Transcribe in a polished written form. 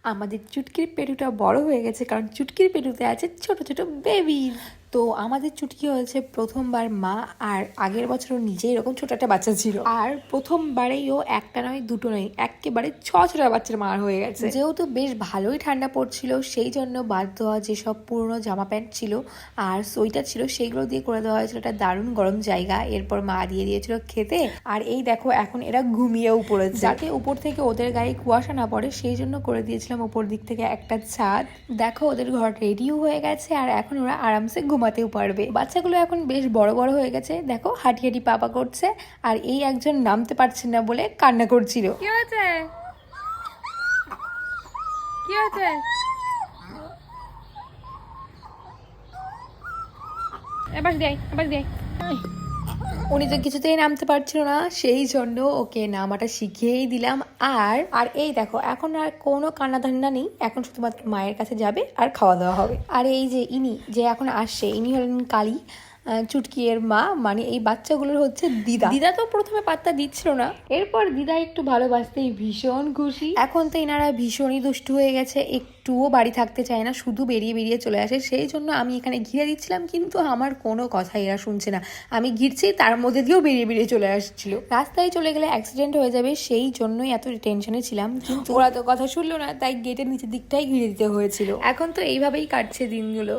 আমাদের চুটকির পেটুটা বড় হয়ে গেছে, কারণ চুটকির পেটুতে আছে ছোট ছোট বেবি। তো আমাদের চুটকি হয়েছে প্রথমবার মা, আর আগের বছরও নিজে এরকম ছোট একটা বাচ্চা ছিল, আর প্রথমবারেই ও একটা নয় দুটো নয় একেবারে ছোট বাচ্চার মা হয়ে গেছে। যেহেতু বেশ ভালোই ঠান্ডা পড়ছিল, সেই জন্য বাধ্য হওয়া যেসব পুরনো জামা প্যান্ট ছিল আর সোয়েটার ছিল সেগুলো দিয়ে করে দেওয়া হয়েছিল একটা দারুণ গরম জায়গা। এরপর মা দিয়ে দিয়েছিল খেতে, আর এই দেখো এখন এরা ঘুমিয়েও পড়েছে, যাতে উপর থেকে ওদের গায়ে কুয়াশা না পড়ে সেই জন্য করে দিয়েছিলাম উপর দিক থেকে একটা ছাদ। দেখো ওদের ঘর রেডিও হয়ে গেছে, আর এখন ওরা আরামসে ঘুমাতেও পারবে। বাচ্চাগুলো এখন বেশ বড় বড় হয়ে গেছে, দেখো হাঁটি হাঁটি পাপা করছে, আর এই একজন নামতে পারছেন না বলে কান্না করছিল। কি হয়েছে? কি হয়েছে? এবার দেয়, এবার দেয়। উনি তো কিছুতেই নামতে পারছিল না, সেই জন্য ওকে নামাটা শিখিয়েই দিলাম। আর এই দেখো এখন আর কোনো কান্না ধান্না নেই, এখন শুধুমাত্র মায়ের কাছে যাবে আর খাওয়া দাওয়া হবে। আর এই যে ইনি যে এখন আসছে, ইনি হলেন কালী, চুটকি এর মা, মানে এই বাচ্চাগুলোর হচ্ছে দিদা। দিদা তো প্রথমে পাত্তা দিচ্ছিল না, এরপর দিদা একটু ভালোবাসতেই ভীষণ খুশি। এখন তো এনারা ভীষণই দুষ্টু হয়ে গেছে, একটুও বাড়ি থাকতে চায় না, শুধু বেরিয়ে বেরিয়ে চলে আসে। সেই জন্য আমি এখানে ঘিরে দিচ্ছিলাম, কিন্তু আমার কোনো কথা এরা শুনছে না। আমি ঘিরছি, তার মধ্যে দিয়েও বেরিয়ে বেরিয়ে চলে আসছিল। রাস্তায় চলে গেলে অ্যাক্সিডেন্ট হয়ে যাবে, সেই জন্যই এত টেনশনে ছিলাম, কিন্তু ওরা তো কথা শুনলো না, তাই গেটের নিচের দিকটাই ঘিরে দিতে হয়েছিল। এখন তো এইভাবেই কাটছে দিনগুলো।